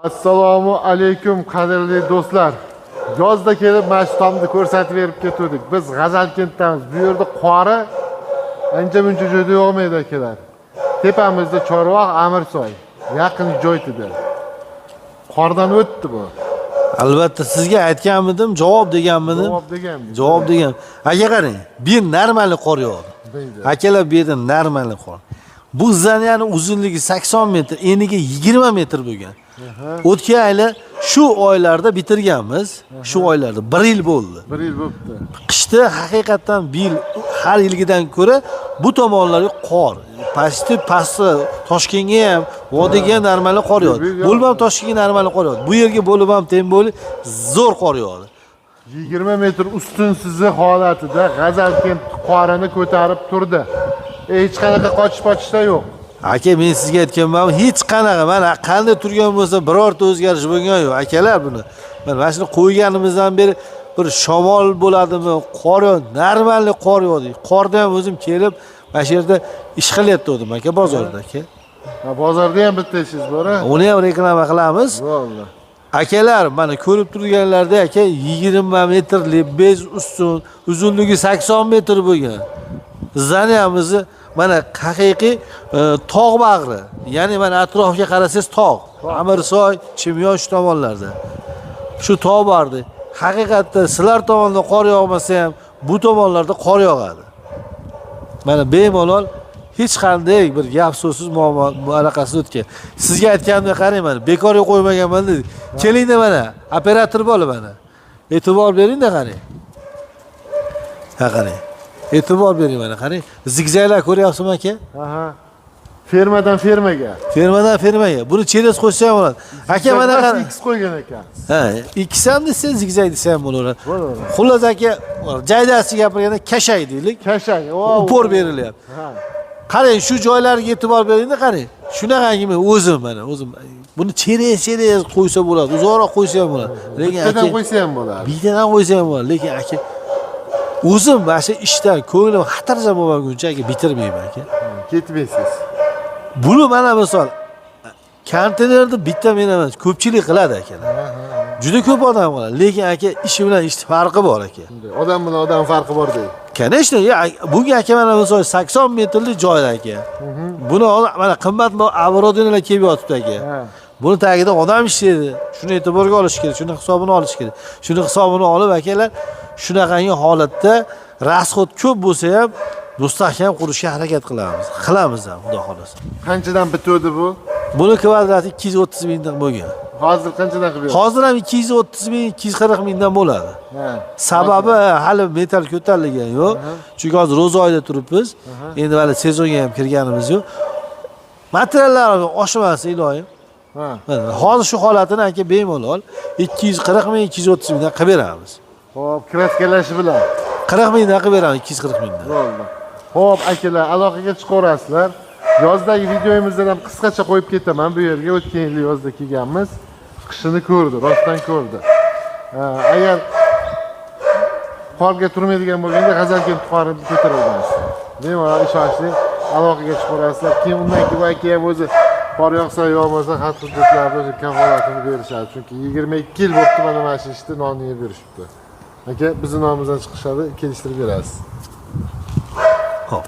Assalomu alaykum qadrli do'stlar. Yozda kelib mana shu tomni ko'rsatib berib ketdik. Biz G'azalkenddamiz. Bu yerda qori ancha-muncha joyda yo'qmaydi akalar. Tepamizda Chorvoq, Amirsoy. Yaqin joyda. Qordan o'tdi bu. Albatta sizga aytganmidim, javob deganmidim. Javob degan. Aka qarang, bu normal qor yog'di. Akalar bu yerda normal qor. Bu zaniyani uzunligi 80 metr, eniga 20 metr bo'lgan. O'tgan yili shu oylarda bitirganmiz. Shu oylarda 1 yil bo'ldi. 1 yil bo'libdi. Qishda haqiqatan bu yil har yilgidan ko'ra bu tomonlarga qor. Pasti Toshkentga ham, Vodiyga ham normal qor yog'di. Bo'lib ham Toshkentga normal qor yog'di. Bu yerga bo'lib ham tem bo'lib zo'r qor yog'di. 20 metr ustunsiz holatida G'azalkent qorini ko'tarib turdi. Hech qanaqa qochish-pochishda yo'q. Aka, men sizga aytganman, hech qanaqa mana qanday turgan bo'lsa birorta o'zgarish bo'lgan yo'q. Akalar buni mana shuni qo'yganimizdan beri bir shamol bo'ladimi, qor normal qor yog'di. Qorda ham o'zim kelib mana shu yerda ish qilyaptim aka, bozorda aka. Ha, bozorda ham bitta ishingiz bor-a? Uni ham reklama qilamiz. Valloh. Akalar, mana ko'rib turganlarda aka 20 metrli bez ustun, uzunligi 80 metr bo'lgan. Zaniyamizni mana haqiqiy tog' bag'ri. Ya'ni mana atrofga qarasangiz tog'. Amirsoy, Chimyon shu tomonlarda. Shu tog' bag'ri. Haqiqatda sizlar tomonda qor yog'masa ham bu tomonlarda qor yog'adi. Mana bemalol hech qanday bir gap so'zsiz muolaqasiz o'tgan. Sizga aytganimda qarang mana, bekorga qo'ymaganman dedi. Kelingda mana, operator bo'lib mana. E'tibor bering-da qarang. Ha qarang. E'tibor bering mana qarang. Zigzaglar ko'ryapsizmi aka? Aha. Fermadan fermaga. Fermadan fermaga. Buni cheres qo'ysa ham bo'ladi. Aka mana qarang. X qo'ygan ekan. Ha, ikkisi ham desa zigzag desa ham bo'laveradi. Xullas aka, jaydasi gapirganda kashay deylik. Kashay. Upor berilyapti. Ha. Qarang, shu joylarga e'tibor bering-da qarang. Shunaqangi men o'zim buni cheres qo'ysa bo'ladi, uzoqroq qo'ysa ham bo'ladi. Lekin aka bittadan qo'ysa ham bo'ladi. Bittadan qo'ysa ham bo'ladi, lekin aka o'zim mana shu ishdan ko'nglim xatirjam bo'lmaguncha aka bitirmayman aka. Ketmaysiz. Buni mana misol konteynerda bitta men emas, ko'pchilik qiladi akalar. Juda ko'p odam qiladi, lekin aka ishi bilan ish farqi bor aka. Odam bilan odam farqi bor deydi. Конечно, bunga aka mana misol 80 metrli joy aka. Buni mana qimmat obrodinlar kelib yotibdi aka. Buni tagida odam ishlaydi. Shuni e'tiborga olish kerak, shuni hisobini olish kerak. Shuni hisobini olib akalar shunaqangi holatda rasxod ko'p bo'lsa ham mustahkam qurishga harakat qilamiz ham, xudo xolasa. Qanchadan bitadi bu? Buni kvadrati 230 mingdan bo'lgan. Hozir qanchadan qilib berasiz? Hozir ham 230 ming, 240 mingdan bo'ladi. Sababi hali metal ko'tarilgan yo'q. Chunki hozir ro'za oyida turibmiz. Endi hali sezonga ham kirganimiz yo'q. Materiallar oshmasa iloyim. Hozir shu holatini aka bemalol 240 ming, 230 mingdan qilib beramiz. Xo'p, kraskalashi bilan 40 mingdan qilib beramiz, 240 mingdan. Bo'ldi. Xo'p, akalar, aloqaga chiqaverasizlar. Yozdagi videomizda ham qisqacha qo'yib ketaman. Bu yerga o'tgan yil yozda kelganmiz. Qishini ko'rdi, rostdan ko'rdi. Agar qorga turmaydigan bo'lganda G'azalkent qorini ko'tara olasiz. Bemalol ishonchli aloqaga chiqaverasizlar. Keyin undan keyin aka ham o'zi qor yog'sa yog'masa xat hujjatlarni o'zi kafolatini berishadi. Chunki 22 yil bo'libdi mana shu ishni nonni yeb berishibdi. Aka, bizning nomimizdan chiqishadi, kelishtirib berasiz. Xo'p.